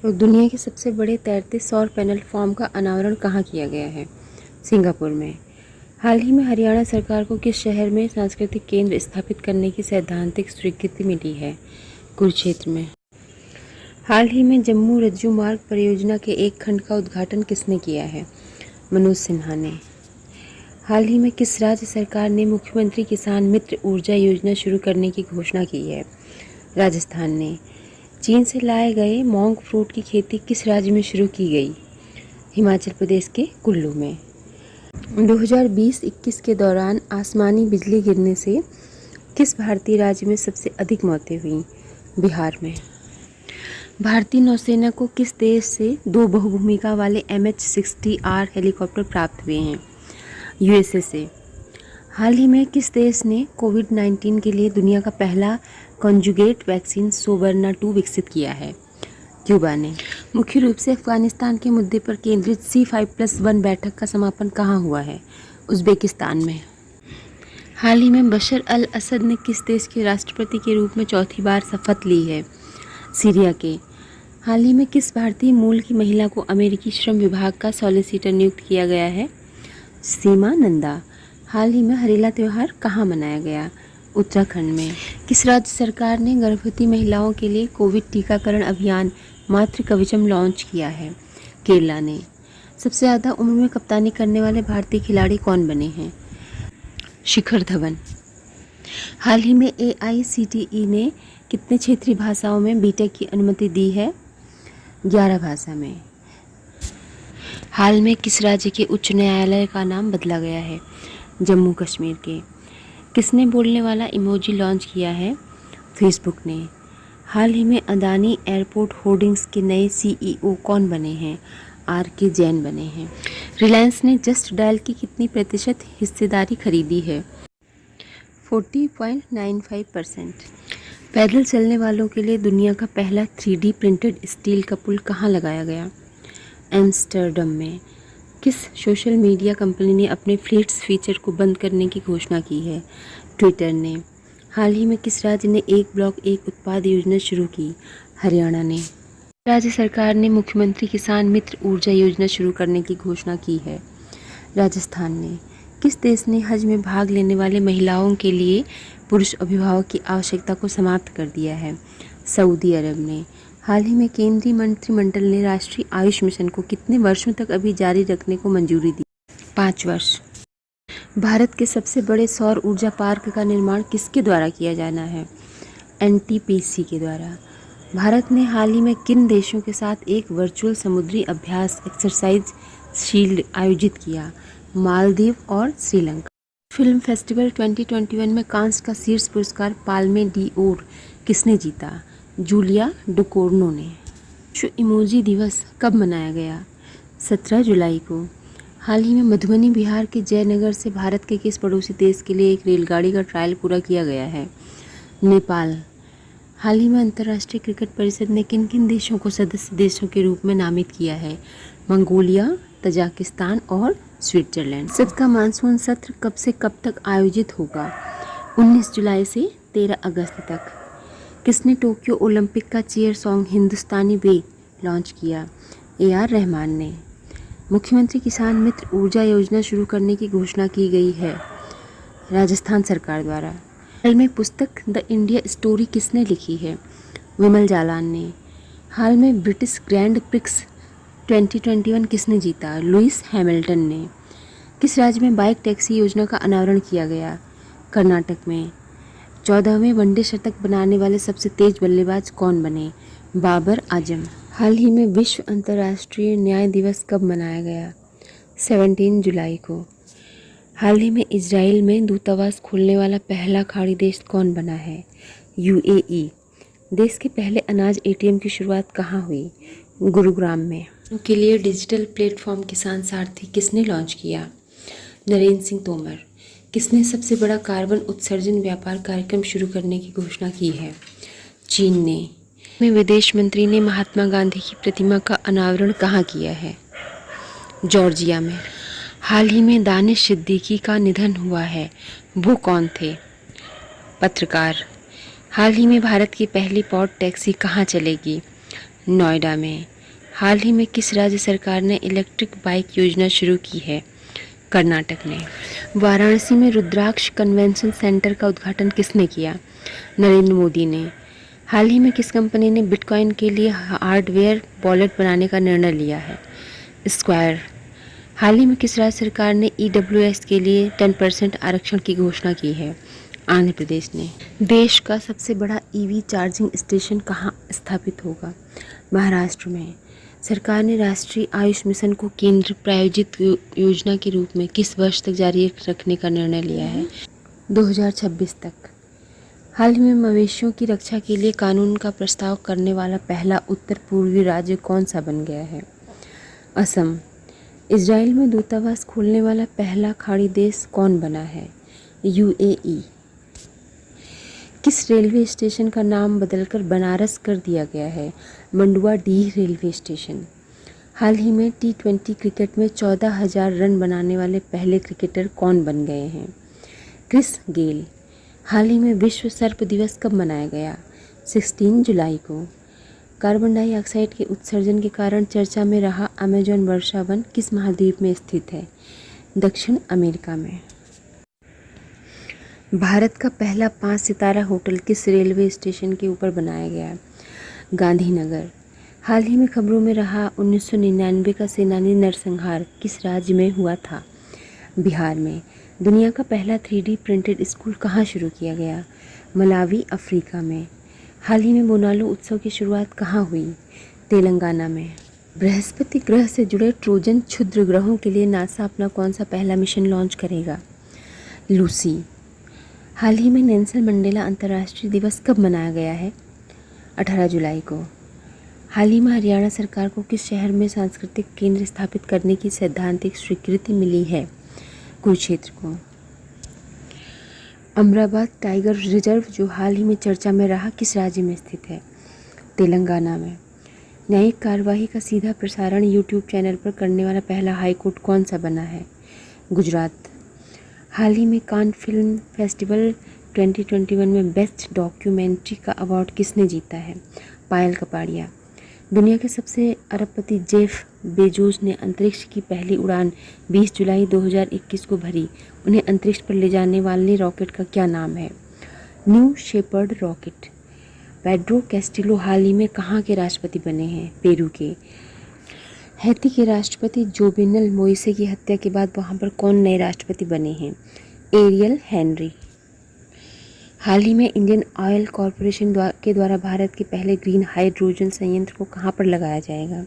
और दुनिया के सबसे बड़े तैरते सौर पैनल फार्म का अनावरण कहाँ किया गया है? सिंगापुर में। हाल ही में हरियाणा सरकार को किस शहर में सांस्कृतिक केंद्र स्थापित करने की सैद्धांतिक स्वीकृति मिली है? कुरुक्षेत्र में। हाल ही में जम्मू रज्जू मार्ग परियोजना के एक खंड का उद्घाटन किसने किया है? मनोज सिन्हा ने। हाल ही में किस राज्य सरकार ने मुख्यमंत्री किसान मित्र ऊर्जा योजना शुरू करने की घोषणा की है? राजस्थान ने। चीन से लाए गए मोंग फ्रूट की खेती किस राज्य में शुरू की गई? हिमाचल प्रदेश के कुल्लू में। 2020-21 के दौरान आसमानी बिजली गिरने से किस भारतीय राज्य में सबसे अधिक मौतें हुईं? बिहार में। भारतीय नौसेना को किस देश से 2 बहुभूमिका वाले MH-60R हेलीकॉप्टर प्राप्त हुए हैं? USA से। हाल ही में किस देश ने कोविड-19 के लिए दुनिया का पहला कॉन्जुगेट वैक्सीन सोबरना 2 विकसित किया है? क्यूबा ने। मुख्य रूप से अफगानिस्तान के मुद्दे पर केंद्रित C5+1 बैठक का समापन कहाँ हुआ है? उज़्बेकिस्तान में। हाल ही में बशर अल असद ने किस देश के राष्ट्रपति के रूप में चौथी बार शपथ ली है? सीरिया के। हाल ही में किस भारतीय मूल की महिला को अमेरिकी श्रम विभाग का सॉलिसिटर नियुक्त किया गया है? सीमा नंदा। हाल ही में हरेला त्यौहार कहाँ मनाया गया? उत्तराखंड में। किस राज्य सरकार ने गर्भवती महिलाओं के लिए कोविड टीकाकरण अभियान मातृ कवचम लॉन्च किया है? केरला ने। सबसे ज़्यादा उम्र में कप्तानी करने वाले भारतीय खिलाड़ी कौन बने हैं? शिखर धवन। हाल ही में AICTE ने कितने क्षेत्रीय भाषाओं में बीटेक की अनुमति दी है? 11 भाषा में। हाल में किस राज्य के उच्च न्यायालय का नाम बदला गया है? जम्मू कश्मीर के। किसने बोलने वाला इमोजी लॉन्च किया है? फेसबुक ने। हाल ही में अदानी एयरपोर्ट होर्डिंग्स के नए CEO कौन बने हैं? RK जैन बने हैं। रिलायंस ने जस्ट डायल की कितनी प्रतिशत हिस्सेदारी खरीदी है? 40.95%। पैदल चलने वालों के लिए दुनिया का पहला 3D प्रिंटेड स्टील का पुल कहाँ लगाया गया? एम्स्टर्डम में। किस सोशल मीडिया कंपनी ने अपने फ्लीट्स फीचर को बंद करने की घोषणा की है? ट्विटर ने। हाल ही में किस राज्य ने एक ब्लॉक एक उत्पाद योजना शुरू की? हरियाणा ने। राज्य सरकार ने मुख्यमंत्री किसान मित्र ऊर्जा योजना शुरू करने की घोषणा की है? राजस्थान ने। किस देश ने हज में भाग लेने वाले महिलाओं के लिए पुरुष अभिभावक की आवश्यकता को समाप्त कर दिया है? सऊदी अरब ने। हाल ही में केंद्रीय मंत्रिमंडल ने राष्ट्रीय आयुष मिशन को कितने वर्षों तक अभी जारी रखने को मंजूरी दी? 5 वर्ष। भारत के सबसे बड़े सौर ऊर्जा पार्क का निर्माण किसके द्वारा किया जाना है? NTPC के द्वारा। भारत ने हाल ही में किन देशों के साथ एक वर्चुअल समुद्री अभ्यास एक्सरसाइज शील्ड आयोजित किया? मालदीव और श्रीलंका। फिल्म फेस्टिवल 2021 में कांस का शीर्ष पुरस्कार पाल्मे डी ओर किसने जीता? जूलिया डुकोर्नो ने। विश्व इमोजी दिवस कब मनाया गया? 17 जुलाई को। हाल ही में मधुबनी बिहार के जयनगर से भारत के किस पड़ोसी देश के लिए एक रेलगाड़ी का ट्रायल पूरा किया गया है? नेपाल। हाल ही में अंतर्राष्ट्रीय क्रिकेट परिषद ने किन किन देशों को सदस्य देशों के रूप में नामित किया है? मंगोलिया, तजाकिस्तान और स्विट्जरलैंड। संसद का मानसून सत्र कब से कब तक आयोजित होगा? 19 जुलाई से 13 अगस्त तक। किसने टोक्यो ओलंपिक का चीयर सॉन्ग हिंदुस्तानी वे लॉन्च किया? AR रहमान ने। मुख्यमंत्री किसान मित्र ऊर्जा योजना शुरू करने की घोषणा की गई है? राजस्थान सरकार द्वारा। हाल में पुस्तक द इंडिया स्टोरी किसने लिखी है? विमल जालान ने। हाल में ब्रिटिश ग्रैंड प्रिक्स 2021 किसने जीता? लुइस हैमिल्टन ने। किस राज्य में बाइक टैक्सी योजना का अनावरण किया गया? कर्नाटक में। 14वें वनडे शतक बनाने वाले सबसे तेज बल्लेबाज कौन बने? बाबर आजम। हाल ही में विश्व अंतर्राष्ट्रीय न्याय दिवस कब मनाया गया? 17 जुलाई को। हाल ही में इजराइल में दूतावास खोलने वाला पहला खाड़ी देश कौन बना है? UAE। देश के पहले अनाज ATM की शुरुआत कहाँ हुई? गुरुग्राम में। के लिए डिजिटल प्लेटफॉर्म किसान सारथी किसने लॉन्च किया? नरेंद्र सिंह तोमर। किसने सबसे बड़ा कार्बन उत्सर्जन व्यापार कार्यक्रम शुरू करने की घोषणा की है? चीन ने। विदेश मंत्री ने महात्मा गांधी की प्रतिमा का अनावरण कहाँ किया है? जॉर्जिया में। हाल ही में दानिश सिद्दीकी का निधन हुआ है, वो कौन थे? पत्रकार। हाल ही में भारत की पहली पॉड टैक्सी कहाँ चलेगी? नोएडा में। हाल ही में किस राज्य सरकार ने इलेक्ट्रिक बाइक योजना शुरू की है? कर्नाटक ने। वाराणसी में रुद्राक्ष कन्वेंशन सेंटर का उद्घाटन किसने किया? नरेंद्र मोदी ने। हाल ही में किस कंपनी ने बिटकॉइन के लिए हार्डवेयर वॉलेट बनाने का निर्णय लिया है? स्क्वायर। हाल ही में किस राज्य सरकार ने EWS के लिए 10% आरक्षण की घोषणा की है? आंध्र प्रदेश ने। देश का सबसे बड़ा EV चार्जिंग स्टेशन कहाँ स्थापित होगा? महाराष्ट्र में। सरकार ने राष्ट्रीय आयुष मिशन को केंद्र प्रायोजित योजना के रूप में किस वर्ष तक जारी रखने का निर्णय लिया है? 2026 तक। हाल ही में मवेशियों की रक्षा के लिए कानून का प्रस्ताव करने वाला पहला उत्तर पूर्वी राज्य कौन सा बन गया है? असम। इजराइल में दूतावास खोलने वाला पहला खाड़ी देश कौन बना है? UAE। किस रेलवे स्टेशन का नाम बदलकर बनारस कर दिया गया है? Manduadih railway station. हाल ही में T20 क्रिकेट में 14,000 रन बनाने वाले पहले क्रिकेटर कौन बन गए हैं? Chris Gayle. हाल ही में विश्व सर्प दिवस कब मनाया गया? 16 जुलाई को। कार्बन डाइऑक्साइड के उत्सर्जन के कारण चर्चा में रहा अमेजन वर्षा वन किस महाद्वीप में स्थित है? दक्षिण अमेरिका में। भारत का पहला 5 सितारा होटल किस रेलवे स्टेशन के ऊपर बनाया गया? गांधीनगर। हाल ही में खबरों में रहा 1999 का सेनानी नरसंहार किस राज्य में हुआ था? बिहार में। दुनिया का पहला 3D प्रिंटेड स्कूल कहाँ शुरू किया गया? मलावी, अफ्रीका में। हाल ही में बोनालू उत्सव की शुरुआत कहाँ हुई? तेलंगाना में। बृहस्पति ग्रह से जुड़े ट्रोजन क्षुद्र ग्रहों के लिए नासा अपना कौन सा पहला मिशन लॉन्च करेगा? लूसी। हाल ही में नेल्सन मंडेला अंतर्राष्ट्रीय दिवस कब मनाया गया है? 18 जुलाई को। हाल ही में हरियाणा सरकार को किस शहर में सांस्कृतिक केंद्र स्थापित करने की सैद्धांतिक स्वीकृति मिली है? कुरुक्षेत्र को। अमराबाद टाइगर रिजर्व जो हाल ही में चर्चा में रहा किस राज्य में स्थित है? तेलंगाना में। न्यायिक कार्यवाही का सीधा प्रसारण YouTube चैनल पर करने वाला पहला हाईकोर्ट कौन सा बना है? गुजरात। हाल ही में कान फिल्म फेस्टिवल 2021 में बेस्ट डॉक्यूमेंट्री का अवार्ड किसने जीता है? पायल कपाड़िया। दुनिया के सबसे अरबपति जेफ बेजोस ने अंतरिक्ष की पहली उड़ान 20 जुलाई 2021 को भरी। उन्हें अंतरिक्ष पर ले जाने वाले रॉकेट का क्या नाम है? New Shepard rocket. Pedro Castillo हाल ही में कहाँ के राष्ट्रपति बने हैं? पेरू के। हैती के राष्ट्रपति जोवेनल मोइसे की हत्या के बाद वहाँ पर कौन नए राष्ट्रपति बने हैं? Aerial Henry. हाल ही में इंडियन ऑयल कॉरपोरेशन के द्वारा भारत के पहले ग्रीन हाइड्रोजन संयंत्र को कहाँ पर लगाया जाएगा?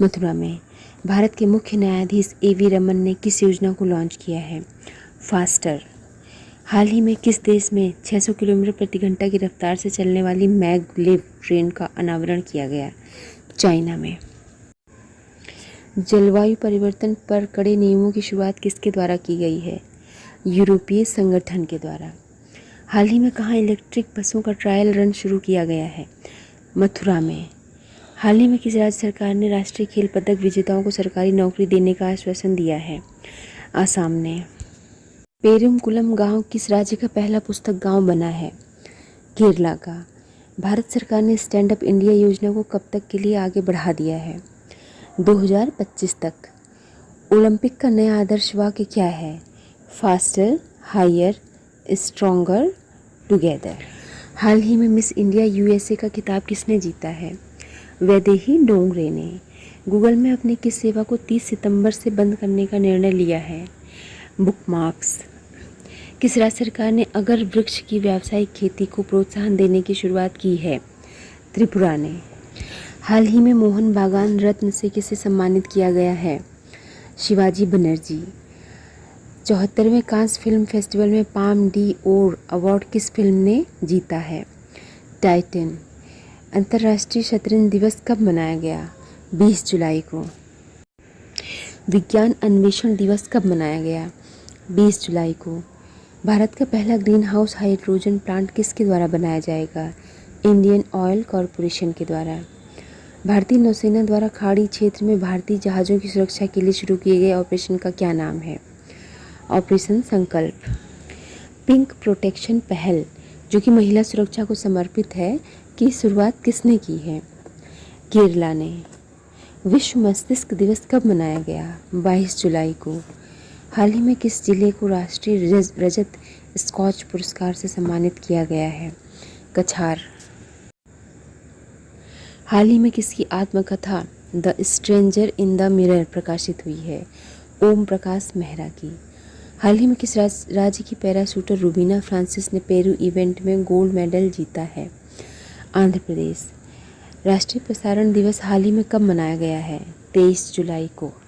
मथुरा में। भारत के मुख्य न्यायाधीश AV रमन ने किस योजना को लॉन्च किया है? फास्टर। हाल ही में किस देश में 600 किलोमीटर प्रति घंटा की रफ्तार से चलने वाली मैगलेव ट्रेन का अनावरण किया गया? चाइना में। जलवायु परिवर्तन पर कड़े नियमों की शुरुआत किसके द्वारा की गई है? यूरोपीय संगठन के द्वारा। हाल ही में कहाँ इलेक्ट्रिक बसों का ट्रायल रन शुरू किया गया है? मथुरा में। हाल ही में किस राज्य सरकार ने राष्ट्रीय खेल पदक विजेताओं को सरकारी नौकरी देने का आश्वासन दिया है? आसाम ने। पेरुमकुलम गांव किस राज्य का पहला पुस्तक गांव बना है? केरला का। भारत सरकार ने स्टैंड अप इंडिया योजना को कब तक के लिए आगे बढ़ा दिया है? 2025 तक। ओलंपिक का नया आदर्श वाक्य क्या है? Faster, higher, stronger, together. हाल ही में मिस इंडिया USA का खिताब किसने जीता है? वैदेही डोंगरे ने। गूगल में अपनी किस सेवा को 30 सितंबर से बंद करने का निर्णय लिया है? बुकमार्क्स। किस राज्य सरकार ने अगर वृक्ष की व्यावसायिक खेती को प्रोत्साहन देने की शुरुआत की है? त्रिपुरा ने। हाल ही में मोहन बागान रत्न से किसे सम्मानित किया गया है? शिवाजी बनर्जी। 74वें कांस्य फिल्म फेस्टिवल में पाम डी ओर अवार्ड किस फिल्म ने जीता है? टाइटन। अंतर्राष्ट्रीय शतरंज दिवस कब मनाया गया? 20 जुलाई को। विज्ञान अन्वेषण दिवस कब मनाया गया? 20 जुलाई को। भारत का पहला ग्रीन हाउस हाइड्रोजन प्लांट किसके द्वारा बनाया जाएगा? इंडियन ऑयल कॉरपोरेशन के द्वारा। भारतीय नौसेना द्वारा खाड़ी क्षेत्र में भारतीय जहाज़ों की सुरक्षा के लिए शुरू किए गए ऑपरेशन का क्या नाम है? ऑपरेशन संकल्प। पिंक प्रोटेक्शन पहल जो कि महिला सुरक्षा को समर्पित है की शुरुआत किसने की है? केरला ने। विश्व मस्तिष्क दिवस कब मनाया गया? 22 जुलाई को। हाल ही में किस जिले को राष्ट्रीय रजत स्कॉच पुरस्कार से सम्मानित किया गया है? कछार। हाल ही में किसकी आत्मकथा the stranger in the mirror प्रकाशित हुई है? ओम प्रकाश मेहरा की। हाल ही में किस राज्य की पैराशूटर रुबीना फ्रांसिस ने पेरू इवेंट में गोल्ड मेडल जीता है? आंध्र प्रदेश। राष्ट्रीय प्रसारण दिवस हाल ही में कब मनाया गया है? 23 जुलाई को।